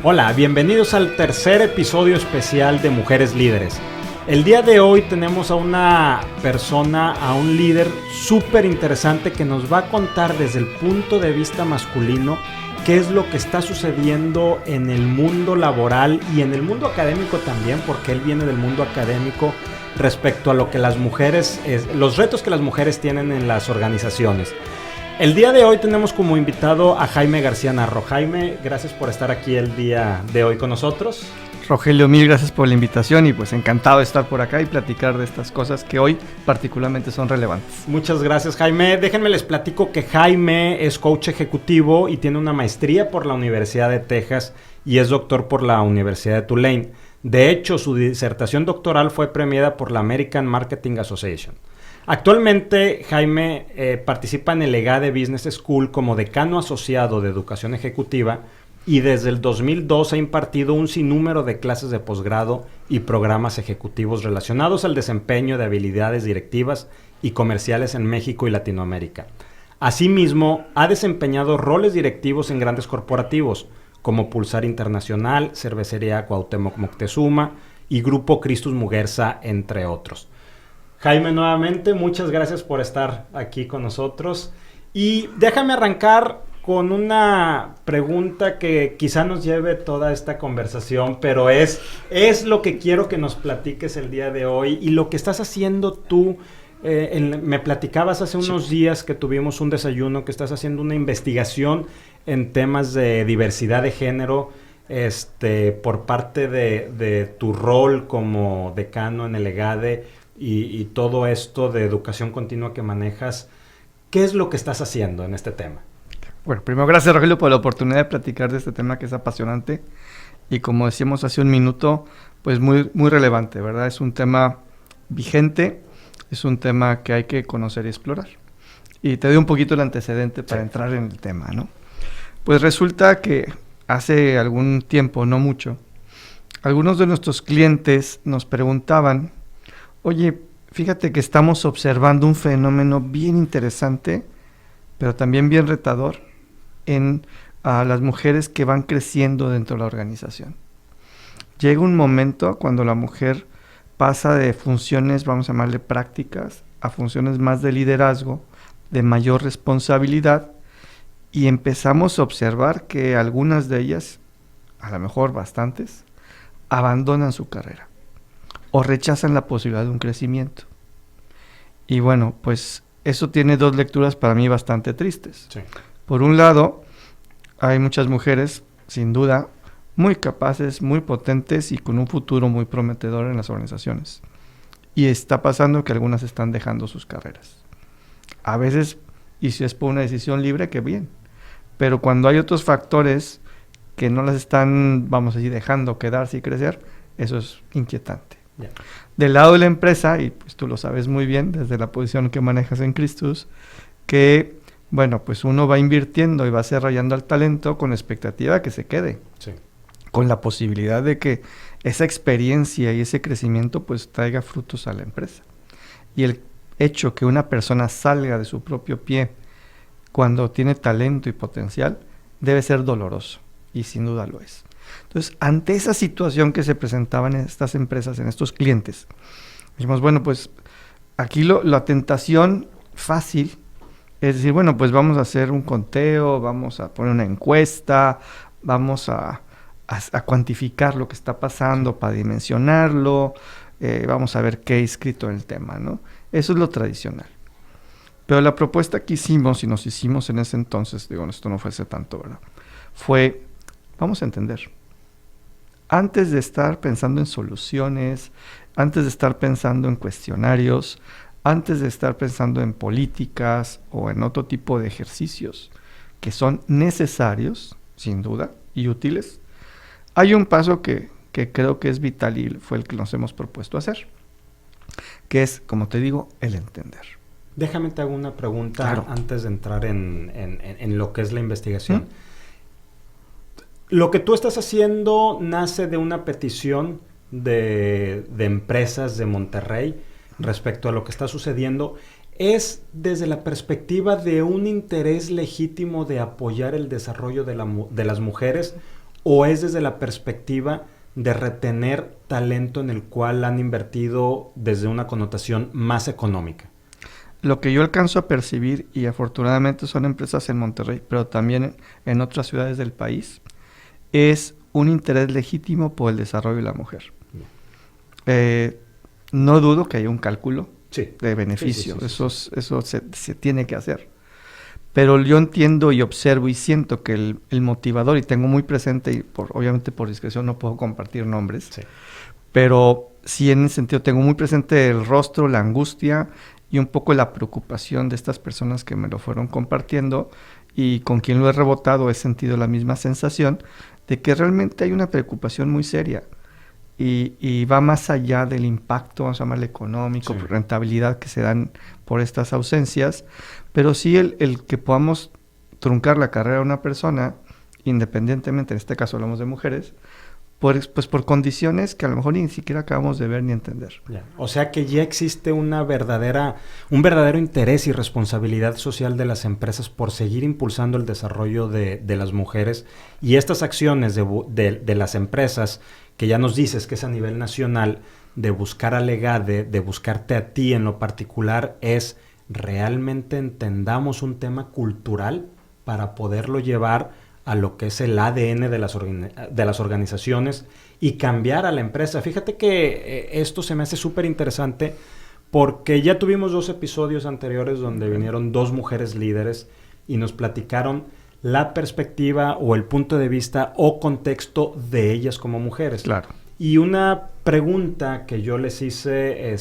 Hola, bienvenidos al tercer episodio especial de Mujeres Líderes. El día de hoy tenemos a una persona, a un líder súper interesante que nos va a contar desde el punto de vista masculino qué es lo que está sucediendo en el mundo laboral y en el mundo académico también, porque él viene del mundo académico respecto a lo que las mujeres, los retos que las mujeres tienen en las organizaciones. El día de hoy tenemos como invitado a Jaime García Narro. Jaime, gracias por estar aquí el día de hoy con nosotros. Rogelio, mil gracias por la invitación y pues encantado de estar por acá y platicar de estas cosas que hoy particularmente son relevantes. Muchas gracias, Jaime. Déjenme les platico que Jaime es coach ejecutivo y tiene una maestría por la Universidad de Texas y es doctor por la Universidad de Tulane. De hecho, su disertación doctoral fue premiada por la American Marketing Association. Actualmente, Jaime participa en el EGADE Business School como decano asociado de educación ejecutiva y desde el 2002 ha impartido un sinnúmero de clases de posgrado y programas ejecutivos relacionados al desempeño de habilidades directivas y comerciales en México y Latinoamérica. Asimismo, ha desempeñado roles directivos en grandes corporativos como Pulsar Internacional, Cervecería Cuauhtémoc Moctezuma y Grupo Christus Muguerza, entre otros. Jaime, nuevamente, muchas gracias por estar aquí con nosotros. Y déjame arrancar con una pregunta que quizá nos lleve toda esta conversación, pero es lo que quiero que nos platiques el día de hoy y lo que estás haciendo tú. Me platicabas hace unos días que tuvimos un desayuno, que estás haciendo una investigación en temas de diversidad de género, por parte de tu rol como decano en el EGADE y todo esto de educación continua que manejas. ¿Qué es lo que estás haciendo en este tema? Bueno, primero gracias, Rogelio, por la oportunidad de platicar de este tema que es apasionante y, como decíamos hace un minuto, pues muy relevante, ¿verdad? Es un tema vigente, es un tema que hay que conocer y explorar. Y te doy un poquito el antecedente para entrar en el tema, ¿no? Pues resulta que hace algún tiempo, no mucho, algunos de nuestros clientes nos preguntaban: oye, fíjate que estamos observando un fenómeno bien interesante, pero también bien retador en las mujeres que van creciendo dentro de la organización. Llega un momento cuando la mujer pasa de funciones, vamos a llamarle prácticas, a funciones más de liderazgo, de mayor responsabilidad, y empezamos a observar que algunas de ellas, a lo mejor bastantes, abandonan su carrera o rechazan la posibilidad de un crecimiento. Y bueno, pues eso tiene dos lecturas para mí bastante tristes. Sí. Por un lado, hay muchas mujeres, sin duda, muy capaces, muy potentes y con un futuro muy prometedor en las organizaciones. Y está pasando que algunas están dejando sus carreras. A veces, y si es por una decisión libre, qué bien. Pero cuando hay otros factores que no las están, vamos a decir, dejando quedarse y crecer, eso es inquietante. Yeah. Del lado de la empresa, y pues tú lo sabes muy bien desde la posición que manejas en Christus, que bueno, pues uno va invirtiendo y va desarrollando al talento con expectativa de que se quede, sí, con la posibilidad de que esa experiencia y ese crecimiento pues traiga frutos a la empresa. Y el hecho que una persona salga de su propio pie cuando tiene talento y potencial debe ser doloroso, y sin duda lo es. Entonces, ante esa situación que se presentaba en estas empresas, en estos clientes, dijimos, bueno, pues aquí la tentación fácil es decir, bueno, pues vamos a hacer un conteo, vamos a poner una encuesta, vamos a cuantificar lo que está pasando para dimensionarlo, vamos a ver qué hay escrito en el tema, ¿no? Eso es lo tradicional. Pero la propuesta que hicimos y nos hicimos en ese entonces, digo, esto no fue hace tanto, ¿verdad? Fue, vamos a entender. Antes de estar pensando en soluciones, antes de estar pensando en cuestionarios, antes de estar pensando en políticas o en otro tipo de ejercicios que son necesarios, sin duda, y útiles, hay un paso que creo que es vital y fue el que nos hemos propuesto hacer, que es, como te digo, el entender. Déjame te hago una pregunta, claro, antes de entrar en lo que es la investigación. Lo que tú estás haciendo nace de una petición de empresas de Monterrey respecto a lo que está sucediendo. ¿Es desde la perspectiva de un interés legítimo de apoyar el desarrollo de las mujeres o es desde la perspectiva de retener talento en el cual han invertido desde una connotación más económica? Lo que yo alcanzo a percibir, y afortunadamente son empresas en Monterrey, pero también en otras ciudades del país, es un interés legítimo por el desarrollo de la mujer. No dudo que haya un cálculo de beneficio, eso se tiene que hacer. Pero yo entiendo y observo y siento que el motivador, y tengo muy presente, y obviamente por discreción no puedo compartir nombres, pero sí en ese sentido tengo muy presente el rostro, la angustia y un poco la preocupación de estas personas que me lo fueron compartiendo, y con quien lo he rebotado he sentido la misma sensación de que realmente hay una preocupación muy seria y va más allá del impacto, vamos a llamarle económico, rentabilidad que se dan por estas ausencias, pero sí el que podamos truncar la carrera de una persona, independientemente, en este caso hablamos de mujeres, pues por condiciones que a lo mejor ni siquiera acabamos de ver ni entender. O sea que ya existe un verdadero interés y responsabilidad social de las empresas por seguir impulsando el desarrollo de las mujeres, y estas acciones de las empresas, que ya nos dices que es a nivel nacional, de buscar a Legade, de buscarte a ti en lo particular, es realmente entendamos un tema cultural para poderlo llevar a lo que es el ADN de las organizaciones y cambiar a la empresa. Fíjate que esto se me hace súper interesante porque ya tuvimos 2 episodios anteriores donde vinieron 2 mujeres líderes y nos platicaron la perspectiva o el punto de vista o contexto de ellas como mujeres. Claro. Y una pregunta que yo les hice,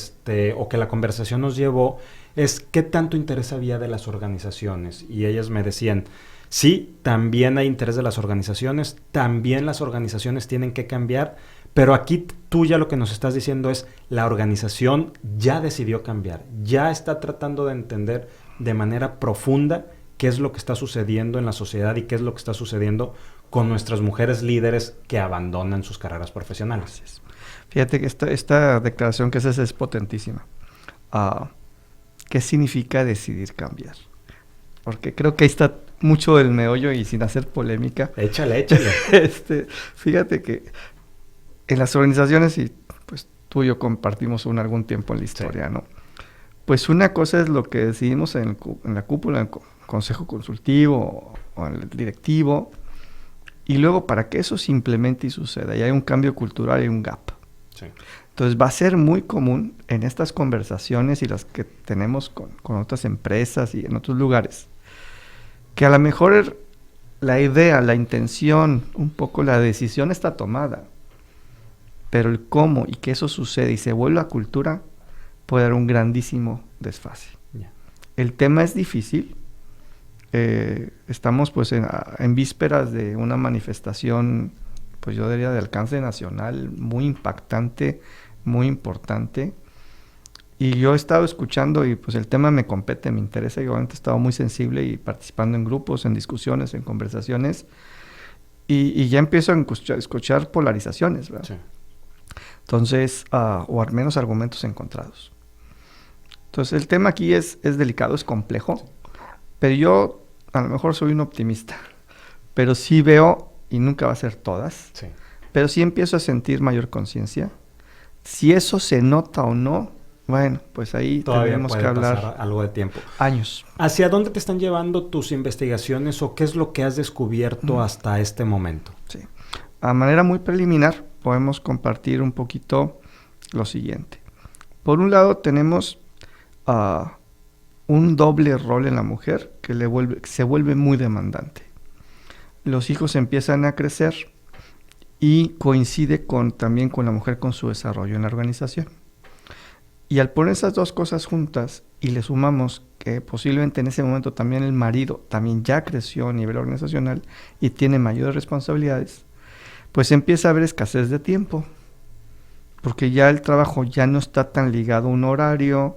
o que la conversación nos llevó, es ¿qué tanto interés había de las organizaciones? Y ellas me decían, sí, también hay interés de las organizaciones, también las organizaciones tienen que cambiar, pero aquí tú ya lo que nos estás diciendo es la organización ya decidió cambiar, ya está tratando de entender de manera profunda qué es lo que está sucediendo en la sociedad y qué es lo que está sucediendo con nuestras mujeres líderes que abandonan sus carreras profesionales. Fíjate que esta declaración que haces es potentísima. ¿Qué significa decidir cambiar? Porque creo que ahí está mucho el meollo y sin hacer polémica. Échale. Fíjate que en las organizaciones, y pues tú y yo compartimos algún tiempo en la historia, ¿no? Pues una cosa es lo que decidimos en la cúpula, en el consejo consultivo o en el directivo, y luego para que eso se implemente y suceda, y hay un cambio cultural y un gap. Entonces va a ser muy común en estas conversaciones y las que tenemos con otras empresas y en otros lugares, que a lo mejor la idea, la intención, un poco la decisión está tomada, pero el cómo y que eso sucede y se vuelva cultura puede dar un grandísimo desfase. El tema es difícil. Estamos pues en vísperas de una manifestación, pues yo diría de alcance nacional, muy impactante, muy importante, y yo he estado escuchando y pues el tema me compete, me interesa, y obviamente he estado muy sensible y participando en grupos, en discusiones, en conversaciones, y ya empiezo a escuchar polarizaciones, ¿verdad? Sí. Entonces, o al menos argumentos encontrados. Entonces el tema aquí es delicado, es complejo, pero yo a lo mejor soy un optimista, pero sí veo, y nunca va a ser todas, pero sí empiezo a sentir mayor conciencia. Si eso se nota o no, bueno, pues ahí todavía tendremos que hablar algo de tiempo. Años. ¿Hacia dónde te están llevando tus investigaciones o qué es lo que has descubierto hasta este momento? Sí. A manera muy preliminar podemos compartir un poquito lo siguiente. Por un lado tenemos un doble rol en la mujer que se vuelve muy demandante. Los hijos empiezan a crecer y coincide también con la mujer con su desarrollo en la organización. Y al poner esas dos cosas juntas y le sumamos que posiblemente en ese momento también el marido también ya creció a nivel organizacional y tiene mayores responsabilidades, pues empieza a haber escasez de tiempo, porque ya el trabajo ya no está tan ligado a un horario,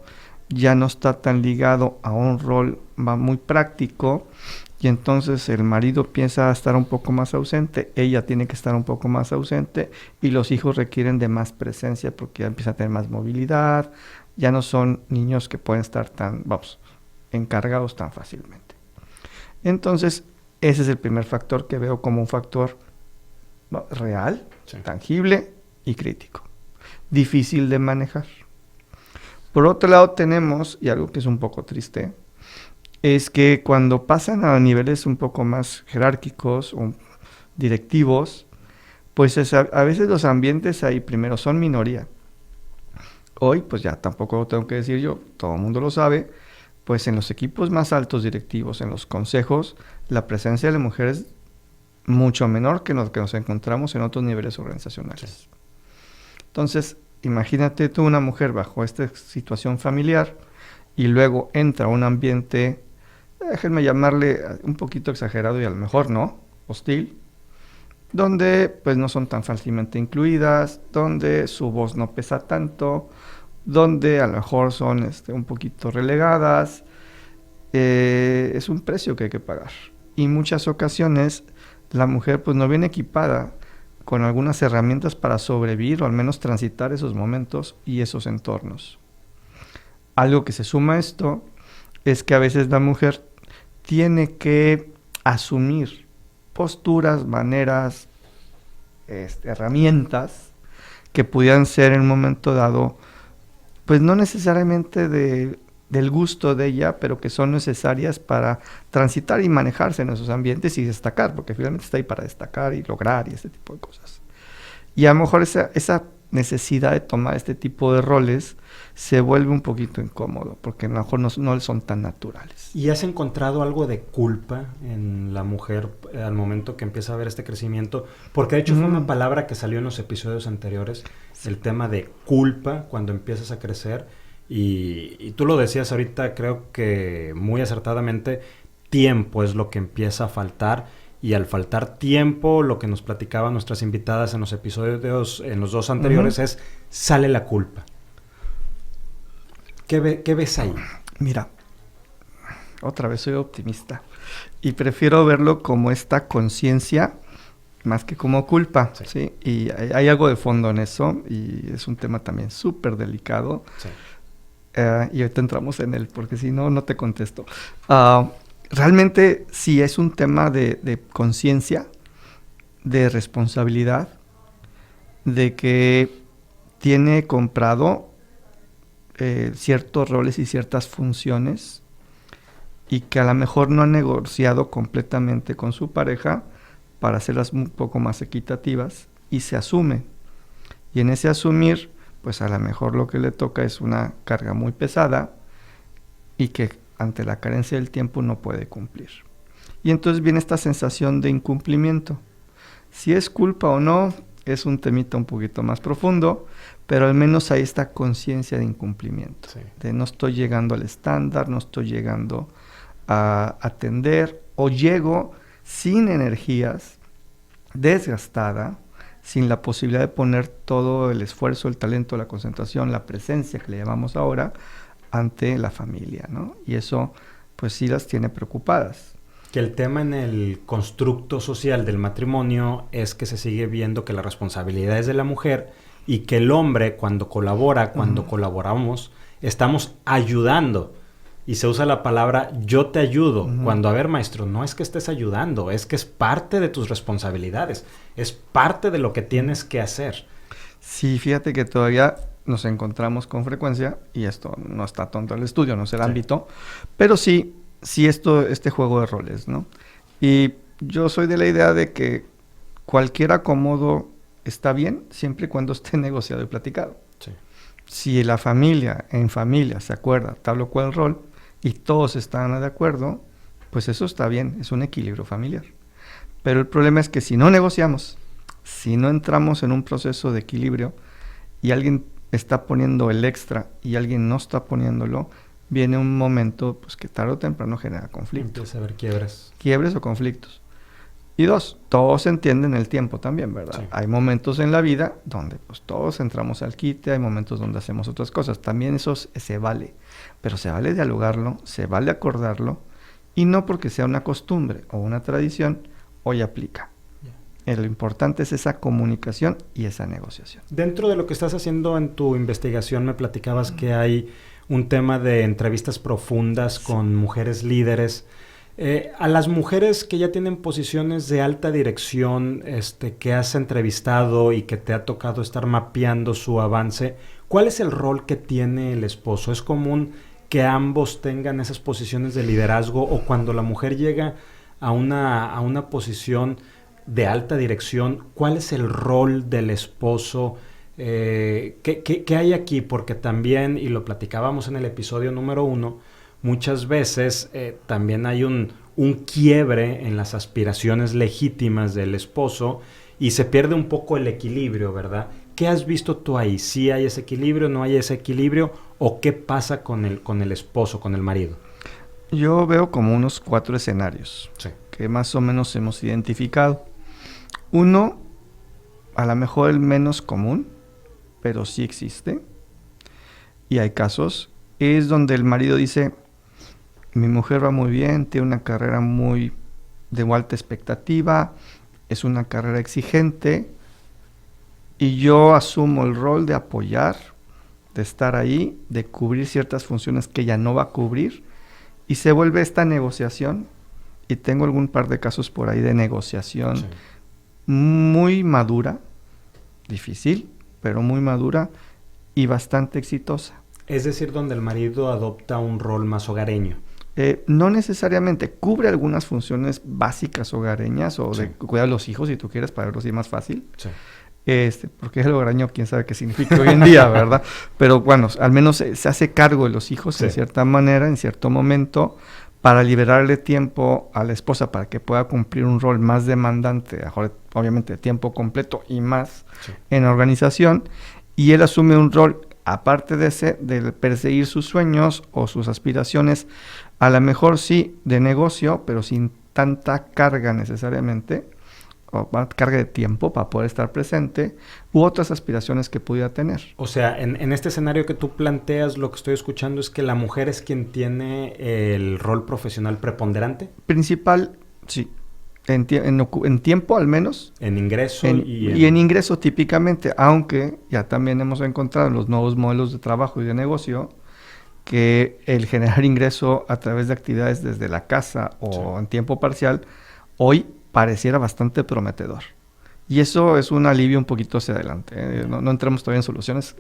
ya no está tan ligado a un rol muy práctico, y entonces el marido piensa estar un poco más ausente, ella tiene que estar un poco más ausente, y los hijos requieren de más presencia porque ya empiezan a tener más movilidad, ya no son niños que pueden estar encargados tan fácilmente. Entonces, ese es el primer factor que veo como un factor real, Sí. tangible y crítico. Difícil de manejar. Por otro lado tenemos, y algo que es un poco triste, es que cuando pasan a niveles un poco más jerárquicos o directivos, pues a veces los ambientes ahí primero son minoría. Hoy, pues ya tampoco lo tengo que decir yo, todo el mundo lo sabe, pues en los equipos más altos directivos, en los consejos, la presencia de la mujer es mucho menor que lo que nos encontramos en otros niveles organizacionales. Sí. Entonces, imagínate tú una mujer bajo esta situación familiar y luego entra a un ambiente, déjenme llamarle un poquito exagerado y a lo mejor no, hostil, donde pues no son tan fácilmente incluidas, donde su voz no pesa tanto, donde a lo mejor son un poquito relegadas. Es un precio que hay que pagar. Y en muchas ocasiones la mujer pues no viene equipada con algunas herramientas para sobrevivir o al menos transitar esos momentos y esos entornos. Algo que se suma a esto es que a veces la mujer tiene que asumir posturas, maneras, herramientas que pudieran ser en un momento dado, pues no necesariamente del gusto de ella, pero que son necesarias para transitar y manejarse en esos ambientes y destacar, porque finalmente está ahí para destacar y lograr y ese tipo de cosas. Y a lo mejor esa necesidad de tomar este tipo de roles se vuelve un poquito incómodo, porque a lo mejor no son tan naturales. ¿Y has encontrado algo de culpa en la mujer al momento que empieza a ver este crecimiento? Porque de hecho fue una palabra que salió en los episodios anteriores, el tema de culpa cuando empiezas a crecer. Y tú lo decías ahorita, creo que muy acertadamente, tiempo es lo que empieza a faltar. Y al faltar tiempo, lo que nos platicaban nuestras invitadas en los episodios, en los dos anteriores, es sale la culpa. ¿Qué ves ahí? Mira, otra vez soy optimista y prefiero verlo como esta conciencia más que como culpa, ¿sí? Y hay algo de fondo en eso y es un tema también súper delicado. Sí. Y ahorita entramos en él, porque si no, no te contesto. Realmente sí es un tema de conciencia, de responsabilidad, de que tiene comprado ciertos roles y ciertas funciones y que a lo mejor no ha negociado completamente con su pareja para hacerlas un poco más equitativas y se asume. Y en ese asumir, pues a lo mejor lo que le toca es una carga muy pesada y que ante la carencia del tiempo no puede cumplir. Y entonces viene esta sensación de incumplimiento. Si es culpa o no, es un temita un poquito más profundo, pero al menos hay esta conciencia de incumplimiento. Sí. De no estoy llegando al estándar, no estoy llegando a atender, o llego sin energías, desgastada, sin la posibilidad de poner todo el esfuerzo, el talento, la concentración, la presencia que le llamamos ahora, ante la familia, ¿no? Y eso, pues sí las tiene preocupadas. Que el tema en el constructo social del matrimonio es que se sigue viendo que la responsabilidad es de la mujer y que el hombre, cuando colabora, cuando colaboramos, estamos ayudando. Y se usa la palabra yo te ayudo. Cuando, a ver, maestro, no es que estés ayudando, es que es parte de tus responsabilidades, es parte de lo que tienes que hacer. Sí, fíjate que todavía nos encontramos con frecuencia, y esto no está tonto el estudio, no es el ámbito, pero sí este juego de roles, ¿no? Y yo soy de la idea de que cualquier acomodo está bien, siempre y cuando esté negociado y platicado. Sí. Si la familia, en familia, se acuerda tal o cual rol, y todos están de acuerdo, pues eso está bien, es un equilibrio familiar. Pero el problema es que si no negociamos, si no entramos en un proceso de equilibrio, y alguien está poniendo el extra y alguien no está poniéndolo, viene un momento pues que tarde o temprano genera conflicto. Empieza a haber quiebres. Quiebres o conflictos. Y dos, todos entienden el tiempo también, ¿verdad? Sí. Hay momentos en la vida donde pues todos entramos al quite, hay momentos donde hacemos otras cosas. También eso se vale, pero se vale dialogarlo, se vale acordarlo, y no porque sea una costumbre o una tradición, hoy aplica. Lo importante es esa comunicación y esa negociación. Dentro de lo que estás haciendo en tu investigación, me platicabas que hay un tema de entrevistas profundas con mujeres líderes. A las mujeres que ya tienen posiciones de alta dirección, que has entrevistado y que te ha tocado estar mapeando su avance, ¿cuál es el rol que tiene el esposo? ¿Es común que ambos tengan esas posiciones de liderazgo o cuando la mujer llega a una posición de alta dirección, cuál es el rol del esposo? ¿Qué hay aquí? Porque también, y lo platicábamos en el episodio número 1, muchas veces también hay un quiebre en las aspiraciones legítimas del esposo y se pierde un poco el equilibrio, ¿verdad? ¿Qué has visto tú ahí? ¿Sí hay ese equilibrio, no hay ese equilibrio? ¿O qué pasa con el esposo, con el marido? Yo veo como unos 4 escenarios Sí. que más o menos hemos identificado. Uno, a lo mejor el menos común, pero sí existe. Y hay casos, es donde el marido dice, mi mujer va muy bien, tiene una carrera muy de alta expectativa, es una carrera exigente, y yo asumo el rol de apoyar, de estar ahí, de cubrir ciertas funciones que ella no va a cubrir, y se vuelve esta negociación, y tengo algún par de casos por ahí de negociación Sí. muy madura, difícil, pero muy madura y bastante exitosa. Es decir, donde el marido adopta un rol más hogareño. No necesariamente cubre algunas funciones básicas hogareñas o de Sí. cuidar a los hijos, si tú quieres, para verlo así más fácil. Sí. Porque el hogareño, quién sabe qué significa hoy en día, ¿verdad? Pero bueno, al menos se hace cargo de los hijos Sí. en cierta manera, en cierto momento, para liberarle tiempo a la esposa para que pueda cumplir un rol más demandante, obviamente de tiempo completo y más Sí. en la organización, y él asume un rol, aparte de ese, de perseguir sus sueños o sus aspiraciones, a lo mejor sí de negocio, pero sin tanta carga necesariamente, o carga de tiempo para poder estar presente, u otras aspiraciones que pudiera tener. O sea, en este escenario que tú planteas, lo que estoy escuchando es que la mujer es quien tiene el rol profesional preponderante. Principal, sí. En tiempo al menos. En ingreso y en ingreso típicamente, aunque ya también hemos encontrado en los nuevos modelos de trabajo y de negocio que el generar ingreso a través de actividades desde la casa o Sí. en tiempo parcial, hoy pareciera bastante prometedor. Y eso es un alivio un poquito hacia adelante. No entremos todavía en soluciones,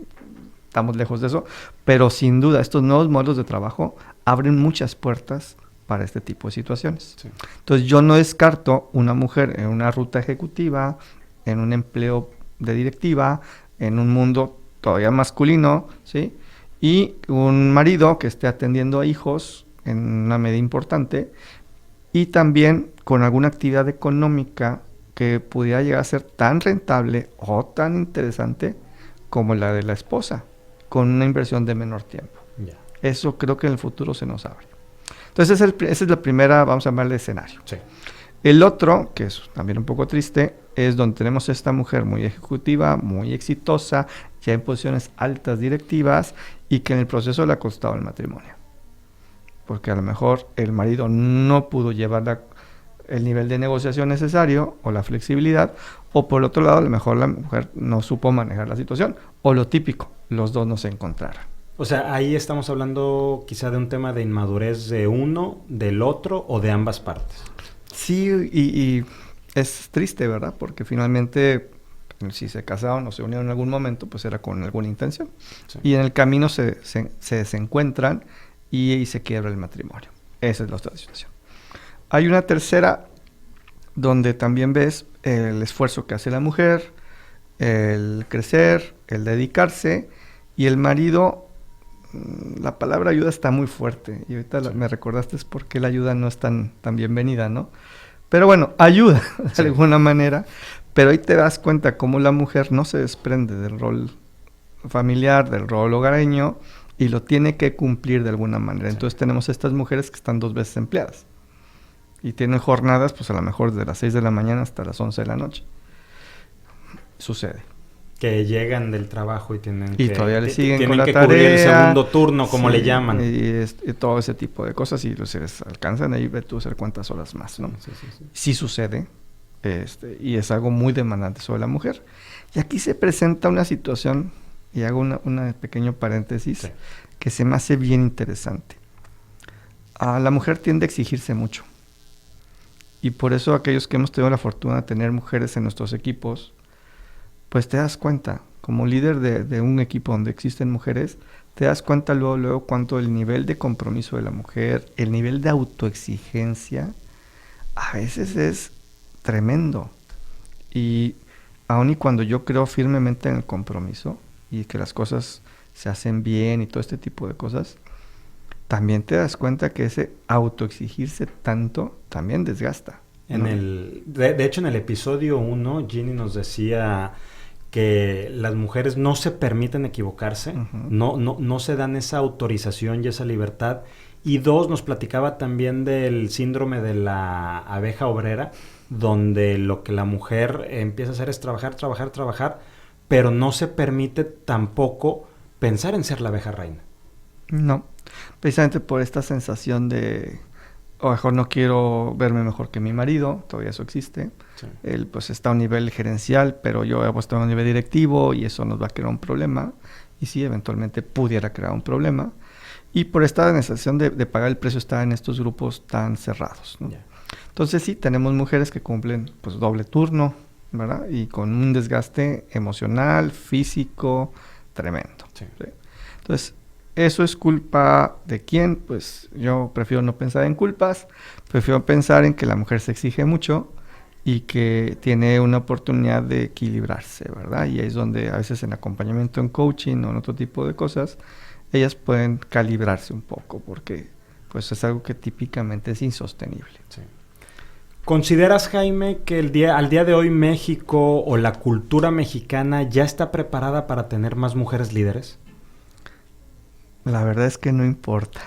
estamos lejos de eso, pero sin duda estos nuevos modelos de trabajo abren muchas puertas para este tipo de situaciones. Sí. Entonces yo no descarto una mujer en una ruta ejecutiva, en un empleo de directiva, en un mundo todavía masculino, ¿sí? Y un marido que esté atendiendo a hijos en una medida importante y también con alguna actividad económica que pudiera llegar a ser tan rentable o tan interesante como la de la esposa, con una inversión de menor tiempo. Ya. Eso creo que en el futuro se nos abre. Entonces esa es la primera, vamos a llamarle escenario. Sí. El otro, que es también un poco triste, es donde tenemos esta mujer muy ejecutiva, muy exitosa, ya en posiciones altas directivas y que en el proceso le ha costado el matrimonio. Porque a lo mejor el marido no pudo llevar el nivel de negociación necesario o la flexibilidad, o por otro lado a lo mejor la mujer no supo manejar la situación, o lo típico, los dos no se encontraron. O sea, ahí estamos hablando quizá de un tema de inmadurez de uno, del otro o de ambas partes. Sí, y es triste, ¿verdad? Porque finalmente, si se casaron o se unieron en algún momento, pues era con alguna intención. Sí. Y en el camino se desencuentran y se quiebra el matrimonio. Esa es la otra situación. Hay una tercera donde también ves el esfuerzo que hace la mujer, el crecer, el dedicarse, y el marido, la palabra ayuda está muy fuerte, y ahorita me recordaste es porque la ayuda no es tan bienvenida, ¿no? Pero bueno, ayuda de alguna manera, pero ahí te das cuenta cómo la mujer no se desprende del rol familiar, del rol hogareño, y lo tiene que cumplir de alguna manera. Sí. Entonces tenemos estas mujeres que están 2 veces empleadas, y tienen jornadas, pues a lo mejor de las 6 de la mañana hasta las 11 de la noche. Sucede. Que llegan del trabajo y tienen y que... todavía le siguen con la que tarea. cubrir el segundo turno, como sí, le llaman. Y todo ese tipo de cosas, y se les alcanzan ahí, ve tú hacer cuántas horas más, ¿no? Sí. Sí sucede, y es algo muy demandante sobre la mujer. Y aquí se presenta una situación, y hago una pequeño paréntesis, Sí. que se me hace bien interesante. La mujer tiende a exigirse mucho. Y por eso aquellos que hemos tenido la fortuna de tener mujeres en nuestros equipos, pues te das cuenta, como líder de un equipo donde existen mujeres, te das cuenta luego cuánto el nivel de compromiso de la mujer, el nivel de autoexigencia, a veces es tremendo. Y aun y cuando yo creo firmemente en el compromiso y que las cosas se hacen bien y todo este tipo de cosas, también te das cuenta que ese autoexigirse tanto también desgasta, ¿no? De hecho, en el episodio 1, Ginny nos decía que las mujeres no se permiten equivocarse, no se dan esa autorización y esa libertad. Y 2, nos platicaba también del síndrome de la abeja obrera, donde lo que la mujer empieza a hacer es trabajar, pero no se permite tampoco pensar en ser la abeja reina. No, precisamente por esta sensación de, o mejor no quiero verme mejor que mi marido, todavía eso existe. Sí. Él pues está a un nivel gerencial, pero yo he puesto a un nivel directivo y eso nos va a crear un problema. Y sí, eventualmente pudiera crear un problema. Y por esta sensación de pagar el precio está en estos grupos tan cerrados, ¿no? Yeah. Entonces sí, tenemos mujeres que cumplen pues doble turno, ¿verdad? Y con un desgaste emocional, físico, tremendo. Sí. ¿Sí? Entonces, ¿eso es culpa de quién? Pues yo prefiero no pensar en culpas, prefiero pensar en que la mujer se exige mucho y que tiene una oportunidad de equilibrarse, ¿verdad? Y ahí es donde a veces en acompañamiento en coaching o en otro tipo de cosas, ellas pueden calibrarse un poco porque pues es algo que típicamente es insostenible. Sí. ¿Consideras, Jaime, que al día de hoy México o la cultura mexicana ya está preparada para tener más mujeres líderes? La verdad es que no importa.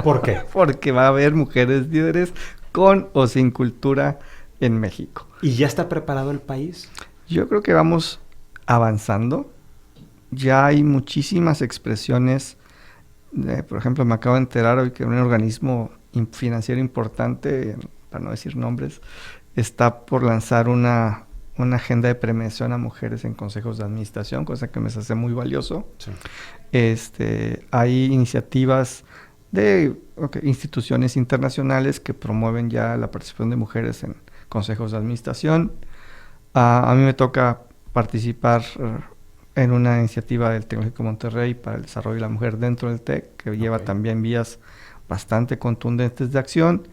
¿Por qué? Porque va a haber mujeres líderes con o sin cultura en México. ¿Y ya está preparado el país? Yo creo que vamos avanzando. Ya hay muchísimas expresiones. Por ejemplo, me acabo de enterar hoy que un organismo financiero importante, para no decir nombres, está por lanzar una agenda de premiación a mujeres en consejos de administración, cosa que me hace muy valioso. Sí. Hay iniciativas de instituciones internacionales que promueven ya la participación de mujeres en consejos de administración. A mí me toca participar en una iniciativa del Tecnológico de Monterrey para el desarrollo de la mujer dentro del TEC, que lleva también vías bastante contundentes de acción.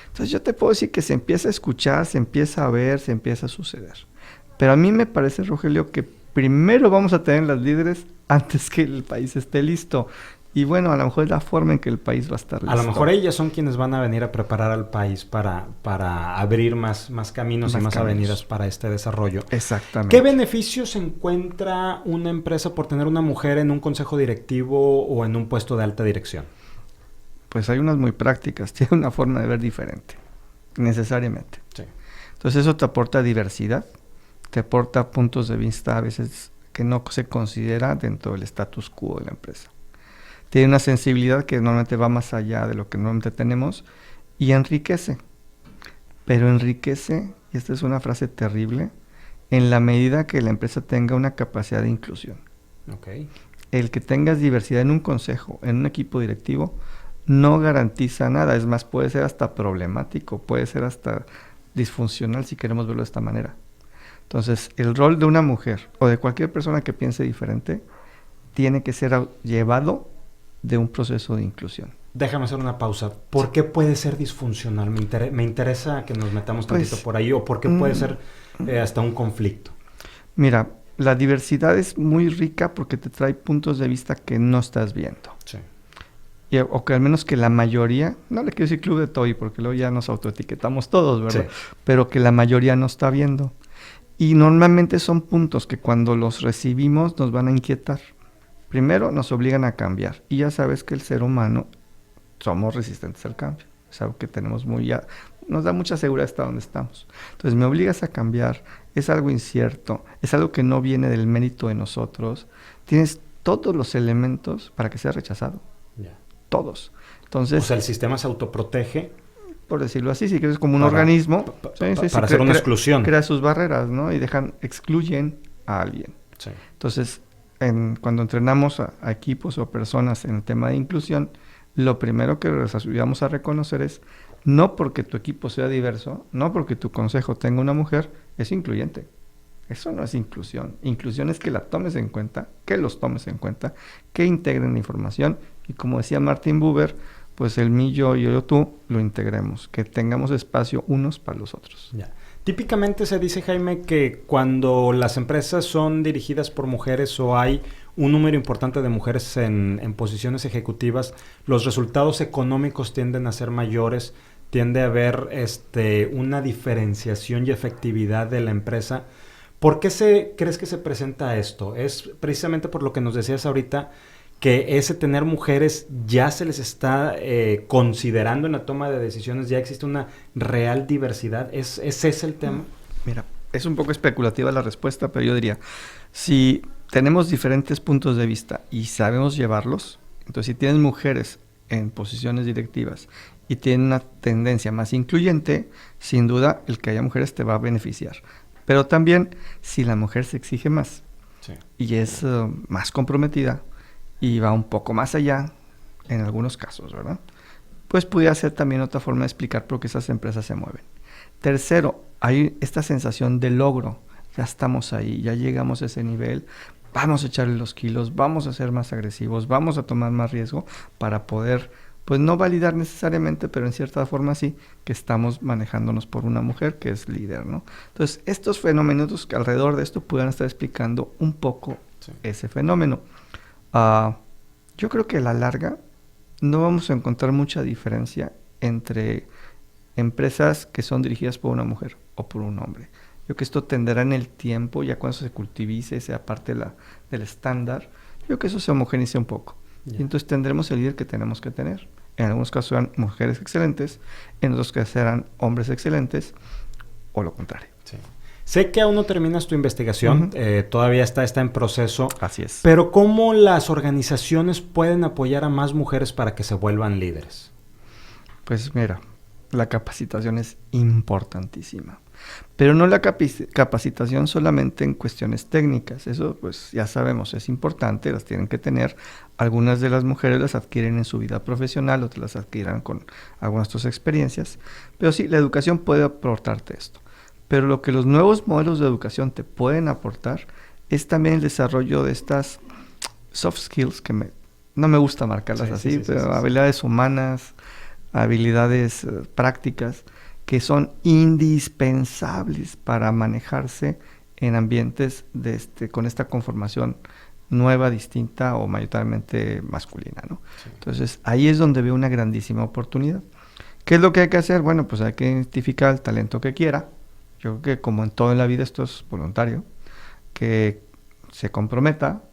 Entonces yo te puedo decir que se empieza a escuchar, se empieza a ver, se empieza a suceder. Pero a mí me parece, Rogelio, que primero vamos a tener las líderes antes que el país esté listo. Y bueno, a lo mejor es la forma en que el país va a estar listo. A lo mejor ellas son quienes van a venir a preparar al país para abrir más caminos y más avenidas para este desarrollo. Exactamente. ¿Qué beneficios encuentra una empresa por tener una mujer en un consejo directivo o en un puesto de alta dirección? Pues hay unas muy prácticas, tiene una forma de ver diferente, necesariamente. Sí. Entonces eso te aporta diversidad, te aporta puntos de vista a veces que no se considera dentro del status quo de la empresa. Tiene una sensibilidad que normalmente va más allá de lo que normalmente tenemos y enriquece. Pero enriquece, y esta es una frase terrible, en la medida que la empresa tenga una capacidad de inclusión. Okay. El que tengas diversidad en un consejo, en un equipo directivo, no garantiza nada. Es más, puede ser hasta problemático, puede ser hasta disfuncional si queremos verlo de esta manera. Entonces, el rol de una mujer o de cualquier persona que piense diferente tiene que ser llevado de un proceso de inclusión. Déjame hacer una pausa. ¿Por qué puede ser disfuncional? Me interesa que nos metamos tantito por ahí. ¿O por qué puede ser hasta un conflicto? Mira, la diversidad es muy rica porque te trae puntos de vista que no estás viendo. Sí. O que al menos que la mayoría, no le quiero decir club de Toy porque luego ya nos autoetiquetamos todos, ¿verdad? Sí. Pero que la mayoría no está viendo. Y normalmente son puntos que cuando los recibimos nos van a inquietar. Primero, nos obligan a cambiar. Y ya sabes que el ser humano somos resistentes al cambio. Es algo que tenemos nos da mucha seguridad hasta donde estamos. Entonces, me obligas a cambiar. Es algo incierto. Es algo que no viene del mérito de nosotros. Tienes todos los elementos para que sea rechazado. Yeah. Todos. Entonces, o sea, el sistema se autoprotege. Por decirlo así, si quieres como un organismo. Para hacer una exclusión. Crea sus barreras, ¿no? Y excluyen a alguien. Sí. Entonces, cuando entrenamos a equipos o personas en el tema de inclusión, lo primero que les ayudamos a reconocer es No porque tu equipo sea diverso, no porque tu consejo tenga una mujer, es incluyente. Eso no es inclusión. Inclusión es que la tomes en cuenta, que los tomes en cuenta, que integren la información y como decía Martin Buber, pues el mí, yo y yo, tú, lo integremos, que tengamos espacio unos para los otros. Ya. Típicamente se dice, Jaime, que cuando las empresas son dirigidas por mujeres o hay un número importante de mujeres en posiciones ejecutivas, los resultados económicos tienden a ser mayores, tiende a haber una diferenciación y efectividad de la empresa. ¿Por qué crees que se presenta esto? ¿Es precisamente por lo que nos decías ahorita, que ese tener mujeres ya se les está considerando en la toma de decisiones, ya existe una real diversidad? ¿Es ese el tema? Mira, es un poco especulativa la respuesta, pero yo diría, si tenemos diferentes puntos de vista y sabemos llevarlos, entonces si tienes mujeres en posiciones directivas y tienen una tendencia más incluyente, sin duda el que haya mujeres te va a beneficiar. Pero también si la mujer se exige más y es más comprometida y va un poco más allá, en algunos casos, ¿verdad? Pues pudiera ser también otra forma de explicar por qué esas empresas se mueven. Tercero, hay esta sensación de logro. Ya estamos ahí, ya llegamos a ese nivel, vamos a echarle los kilos, vamos a ser más agresivos, vamos a tomar más riesgo para poder, pues no validar necesariamente, pero en cierta forma sí, que estamos manejándonos por una mujer que es líder, ¿no? Entonces, estos fenómenos que alrededor de esto pudieran estar explicando un poco ese fenómeno. Yo creo que a la larga no vamos a encontrar mucha diferencia entre empresas que son dirigidas por una mujer o por un hombre. Yo creo que esto tenderá en el tiempo, ya cuando se cultivice, sea parte del estándar, yo creo que eso se homogeneice un poco. Y entonces tendremos el líder que tenemos que tener. En algunos casos serán mujeres excelentes, en otros casos serán hombres excelentes, o lo contrario. Sí. Sé que aún no terminas tu investigación, todavía está en proceso. Así es. Pero ¿cómo las organizaciones pueden apoyar a más mujeres para que se vuelvan líderes? Pues mira, la capacitación es importantísima. Pero no la capacitación solamente en cuestiones técnicas, eso pues ya sabemos, es importante, las tienen que tener. Algunas de las mujeres las adquieren en su vida profesional, otras las adquieren con algunas de sus experiencias. Pero sí, la educación puede aportarte esto. Pero lo que los nuevos modelos de educación te pueden aportar es también el desarrollo de estas soft skills, que no me gusta marcarlas así, pero habilidades humanas, habilidades prácticas, que son indispensables para manejarse en ambientes con esta conformación nueva, distinta o mayoritariamente masculina, ¿no? Sí. Entonces, ahí es donde veo una grandísima oportunidad. ¿Qué es lo que hay que hacer? Bueno, pues hay que identificar el talento que quiera. Yo creo que como en todo en la vida esto es voluntario, que se comprometa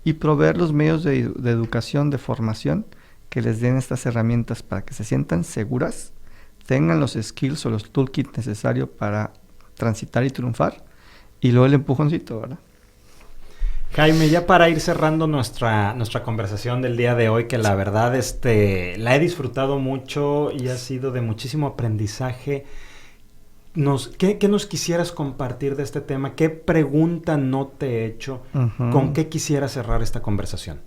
y proveer los medios de educación, de formación, que les den estas herramientas para que se sientan seguras, tengan los skills o los toolkits necesarios para transitar y triunfar, y luego el empujoncito, ¿verdad? Jaime, ya para ir cerrando nuestra conversación del día de hoy, que la verdad la he disfrutado mucho y ha sido de muchísimo aprendizaje. ¿Qué nos quisieras compartir de este tema? ¿Qué pregunta no te he hecho? Uh-huh. ¿Con qué quisieras cerrar esta conversación?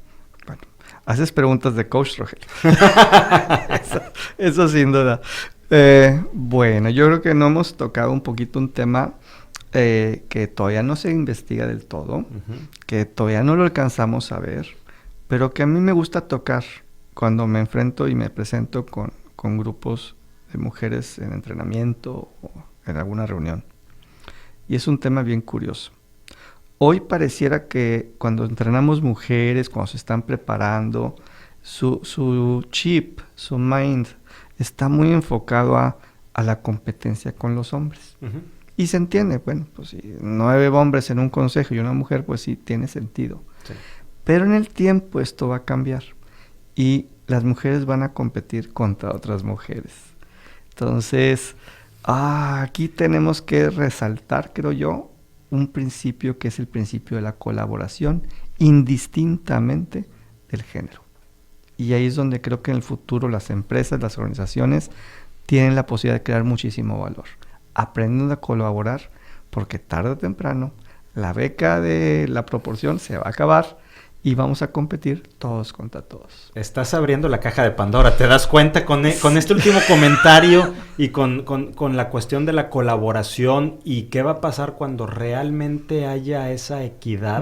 Bueno, haces preguntas de coach, Rogelio. eso sin duda. Bueno, yo creo que no hemos tocado un poquito un tema que todavía no se investiga del todo, uh-huh, que todavía no lo alcanzamos a ver, pero que a mí me gusta tocar cuando me enfrento y me presento con grupos de mujeres en entrenamiento o en alguna reunión. Y es un tema bien curioso. Hoy pareciera que cuando entrenamos mujeres, cuando se están preparando, su chip, su mind, está muy enfocado a la competencia con los hombres. Uh-huh. Y se entiende, bueno, pues si 9 hombres en un consejo y una mujer, pues sí, tiene sentido. Sí. Pero en el tiempo esto va a cambiar. Y las mujeres van a competir contra otras mujeres. Entonces, aquí tenemos que resaltar, creo yo, un principio que es el principio de la colaboración, indistintamente del género. Y ahí es donde creo que en el futuro las empresas, las organizaciones, tienen la posibilidad de crear muchísimo valor. Aprendiendo a colaborar, porque tarde o temprano la beca de la proporción se va a acabar y vamos a competir todos contra todos. Estás abriendo la caja de Pandora, ¿te das cuenta con este último comentario y con la cuestión de la colaboración y qué va a pasar cuando realmente haya esa equidad?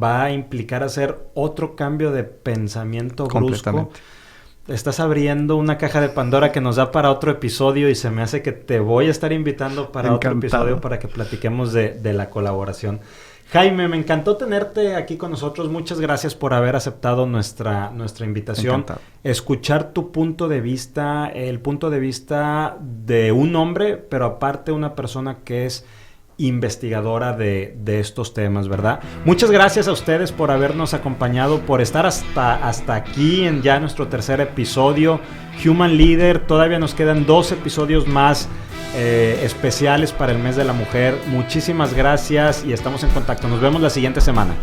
Va a implicar hacer otro cambio de pensamiento brusco. Estás abriendo una caja de Pandora que nos da para otro episodio y se me hace que te voy a estar invitando para otro episodio para que platiquemos de la colaboración. Jaime, me encantó tenerte aquí con nosotros. Muchas gracias por haber aceptado nuestra invitación. Encantado. Escuchar tu punto de vista, el punto de vista de un hombre, pero aparte una persona que es investigadora de estos temas, ¿verdad? Muchas gracias a ustedes por habernos acompañado, por estar hasta aquí en ya nuestro tercer episodio. Human Leader, todavía nos quedan 2 episodios más especiales para el mes de la mujer. Muchísimas gracias y estamos en contacto. Nos vemos la siguiente semana.